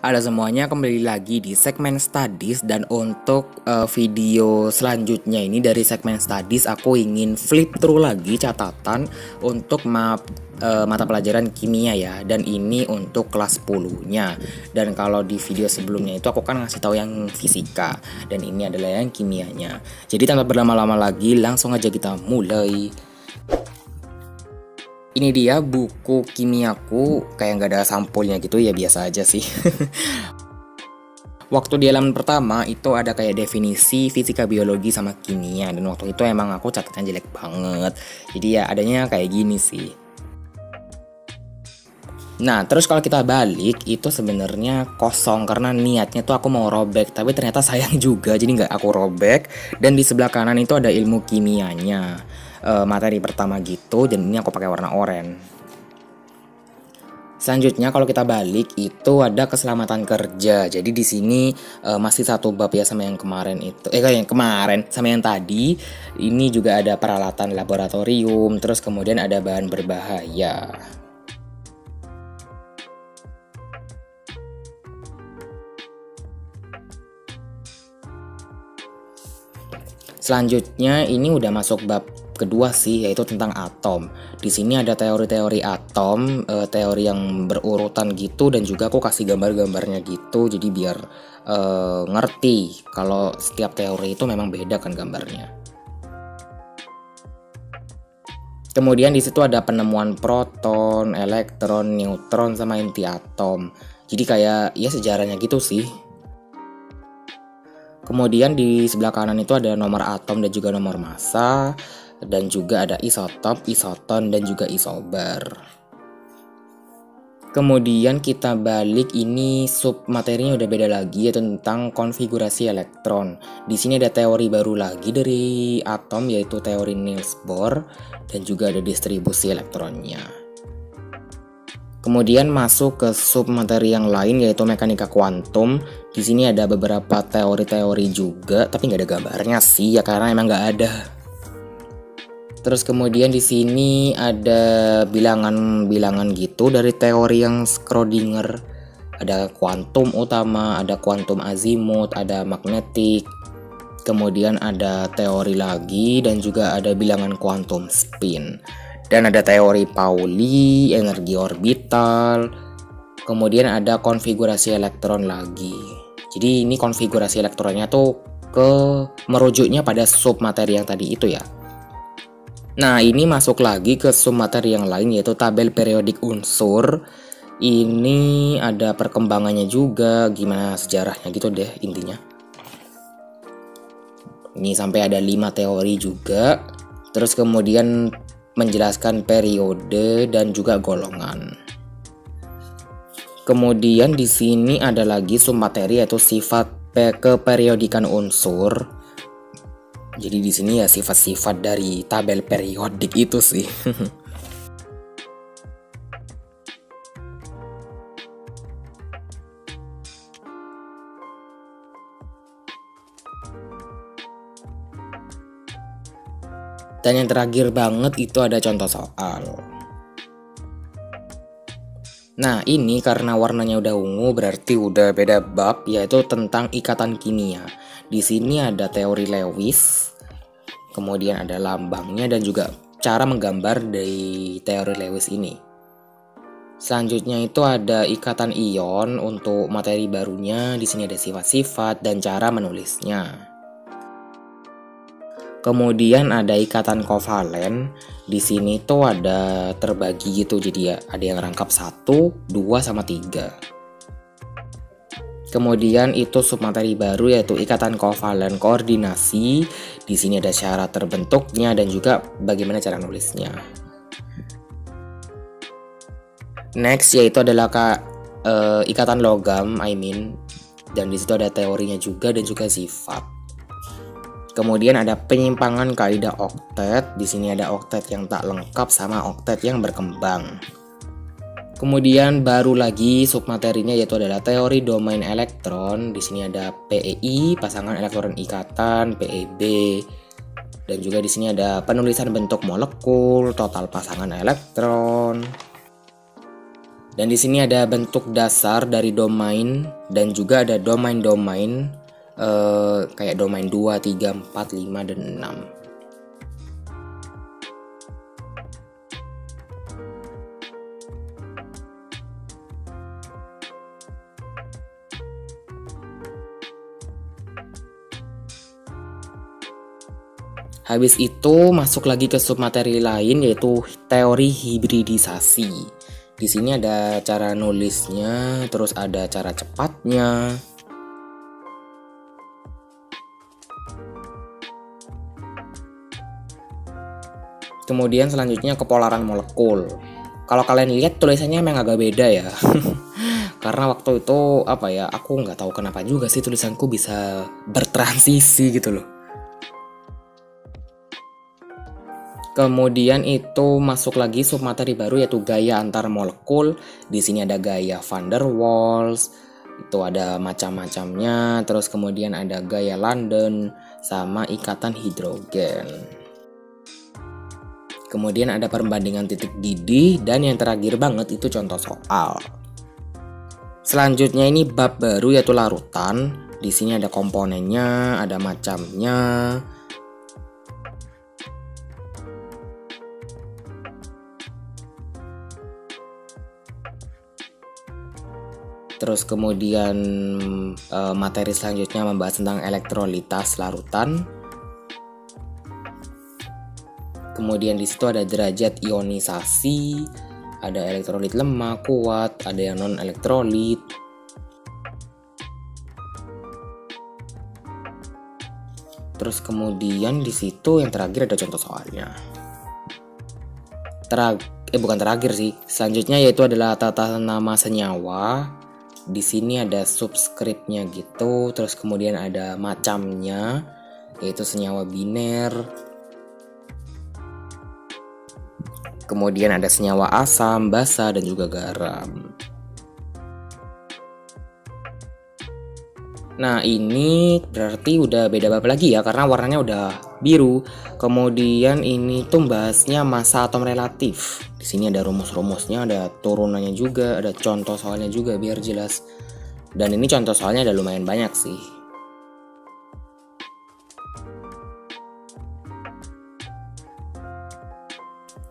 Halo semuanya, kembali lagi di segmen studies. Dan untuk video selanjutnya ini dari segmen studies, aku ingin flip through lagi catatan untuk mata pelajaran kimia ya. Dan ini untuk kelas 10-nya. Dan kalau di video sebelumnya itu aku kan ngasih tahu yang fisika, dan ini adalah yang kimianya. Jadi tanpa berlama-lama lagi, langsung aja kita mulai. Ini dia buku kimiaku, kayak nggak ada sampulnya gitu ya, biasa aja sih. Waktu di halaman pertama itu ada kayak definisi fisika biologi sama kimia, dan waktu itu emang aku catatnya jelek banget. Jadi ya adanya kayak gini sih. Nah, terus kalau kita balik itu sebenarnya kosong karena niatnya tuh aku mau robek, tapi ternyata sayang juga jadi nggak aku robek. Dan di sebelah kanan itu ada ilmu kimianya, materi pertama gitu, dan ini aku pakai warna oranye. Selanjutnya kalau kita balik itu ada keselamatan kerja. Jadi di sini masih satu bab ya sama yang kemarin itu. Kayak yang kemarin sama yang tadi. Ini juga ada peralatan laboratorium, terus kemudian ada bahan berbahaya. Selanjutnya ini udah masuk bab kedua sih, yaitu tentang atom. Di sini ada teori-teori atom, teori yang berurutan gitu, dan juga aku kasih gambar-gambarnya gitu, jadi biar ngerti kalau setiap teori itu memang beda kan gambarnya. Kemudian di situ ada penemuan proton, elektron, neutron, sama inti atom. Jadi kayak ya sejarahnya gitu sih. Kemudian di sebelah kanan itu ada nomor atom dan juga nomor massa, dan juga ada isotop, isoton, dan juga isobar. Kemudian kita balik, ini sub materinya udah beda lagi, yaitu tentang konfigurasi elektron. Di sini ada teori baru lagi dari atom, yaitu teori Niels Bohr, dan juga ada distribusi elektronnya. Kemudian masuk ke sub materi yang lain, yaitu mekanika kuantum. Di sini ada beberapa teori-teori juga, tapi nggak ada gambarnya sih ya, karena emang nggak ada. Terus kemudian di sini ada bilangan-bilangan gitu dari teori yang Schrödinger. Ada kuantum utama, ada kuantum azimut, ada magnetik. Kemudian ada teori lagi, dan juga ada bilangan kuantum spin. Dan ada teori Pauli, energi orbital. Kemudian ada konfigurasi elektron lagi. Jadi ini konfigurasi elektronnya tuh merujuknya pada sub materi yang tadi itu ya. Nah, ini masuk lagi ke sub materi yang lain, yaitu tabel periodik unsur. Ini ada perkembangannya juga, gimana sejarahnya gitu deh intinya. Ini sampai ada 5 teori juga. Terus kemudian menjelaskan periode dan juga golongan. Kemudian di sini ada lagi sub materi, yaitu sifat keperiodikan unsur. Jadi di sini ya sifat-sifat dari tabel periodik itu sih. Dan yang terakhir banget itu ada contoh soal. Nah, ini karena warnanya udah ungu berarti udah beda bab, yaitu tentang ikatan kimia. Di sini ada teori Lewis, kemudian ada lambangnya dan juga cara menggambar dari teori Lewis ini. Selanjutnya itu ada ikatan ion untuk materi barunya. Di sini ada sifat-sifat dan cara menulisnya. Kemudian ada ikatan kovalen. Di sini tuh ada terbagi gitu, jadi ya ada yang rangkap 1, 2, sama 3. Kemudian itu submateri baru, yaitu ikatan kovalen koordinasi. Di sini ada syarat terbentuknya dan juga bagaimana cara nulisnya. Next yaitu adalah ikatan logam, dan di situ ada teorinya juga dan juga sifat. Kemudian ada penyimpangan kaidah oktet. Di sini ada oktet yang tak lengkap sama oktet yang berkembang. Kemudian baru lagi submaterinya, yaitu adalah teori domain elektron. Di sini ada PEI, pasangan elektron ikatan, PEB. Dan juga di sini ada penulisan bentuk molekul, total pasangan elektron. Dan di sini ada bentuk dasar dari domain dan juga ada domain-domain kayak domain 2, 3, 4, 5, dan 6. Habis itu masuk lagi ke submateri lain yaitu teori hibridisasi. Di sini ada cara nulisnya, terus ada cara cepatnya. Kemudian selanjutnya kepolaran molekul. Kalau kalian lihat tulisannya memang agak beda ya. Karena waktu itu apa ya, aku nggak tahu kenapa juga sih tulisanku bisa bertransisi gitu loh. Kemudian itu masuk lagi submateri baru yaitu gaya antar molekul. Di sini ada gaya van der Waals, itu ada macam-macamnya. Terus kemudian ada gaya London sama ikatan hidrogen. Kemudian ada perbandingan titik didih dan yang terakhir banget itu contoh soal. Selanjutnya ini bab baru yaitu larutan. Di sini ada komponennya, ada macamnya. Terus kemudian materi selanjutnya membahas tentang elektrolitas larutan. Kemudian di situ ada derajat ionisasi, ada elektrolit lemah, kuat, ada yang non elektrolit. Terus kemudian di situ yang terakhir ada contoh soalnya. Bukan terakhir sih. Selanjutnya yaitu adalah tata nama senyawa. Di sini ada subskripnya gitu, terus kemudian ada macamnya yaitu senyawa biner. Kemudian ada senyawa asam, basa, dan juga garam. Nah, ini berarti udah beda bab lagi ya karena warnanya udah biru. Kemudian ini tuh bahasnya massa atom relatif. Di sini ada rumus-rumusnya, ada turunannya juga, ada contoh soalnya juga biar jelas. Dan ini contoh soalnya ada lumayan banyak sih.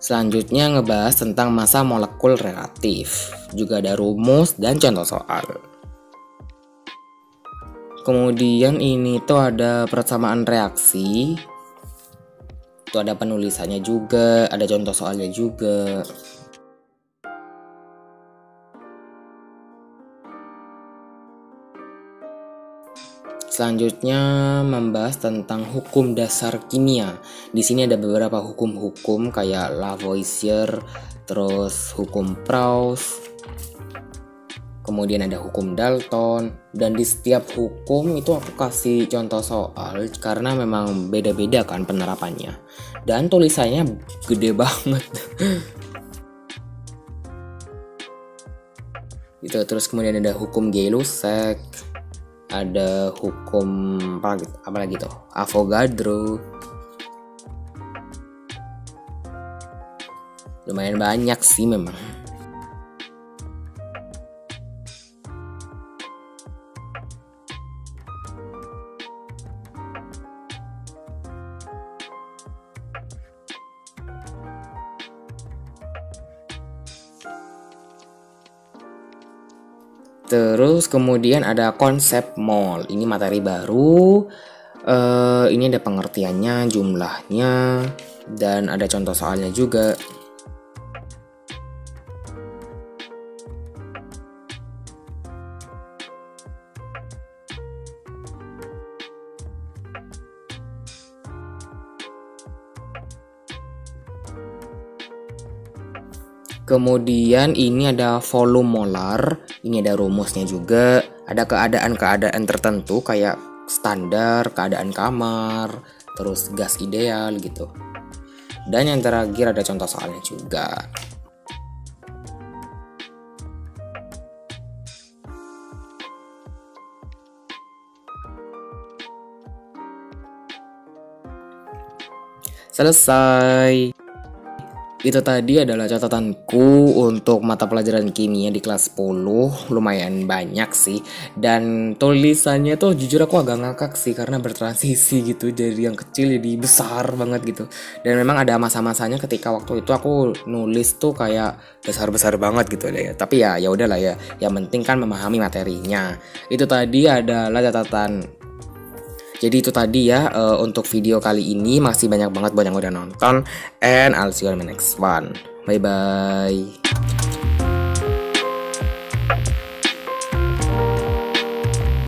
Selanjutnya ngebahas tentang massa molekul relatif. Juga ada rumus dan contoh soal. Kemudian ini tuh ada persamaan reaksi. Itu ada penulisannya juga, ada contoh soalnya juga. Selanjutnya membahas tentang hukum dasar kimia. Di sini ada beberapa hukum-hukum kayak Lavoisier, terus hukum Proust, kemudian ada hukum Dalton, dan di setiap hukum itu aku kasih contoh soal karena memang beda-beda kan penerapannya. Dan tulisannya gede banget. Gitu, terus kemudian ada hukum Gay-Lussac, ada hukum apa lagi tuh? Avogadro. Lumayan banyak sih memang. Terus kemudian ada konsep mol. Ini materi baru. Ini ada pengertiannya, jumlahnya, dan ada contoh soalnya juga. Kemudian ini ada volume molar, ini ada rumusnya juga, ada keadaan-keadaan tertentu kayak standar, keadaan kamar, terus gas ideal gitu. Dan yang terakhir ada contoh soalnya juga. Selesai. Itu tadi adalah catatanku untuk mata pelajaran kimia di kelas 10. Lumayan banyak sih. Dan tulisannya tuh jujur aku agak ngakak sih karena bertransisi gitu dari yang kecil jadi besar banget gitu. Dan memang ada masa-masanya ketika waktu itu aku nulis tuh kayak besar-besar banget gitu deh. Tapi ya udahlah ya. Yang penting kan memahami materinya. Itu tadi adalah catatan. Jadi itu tadi ya untuk video kali ini. Masih banyak banget buat yang udah nonton. And I'll see you on the next one. Bye bye.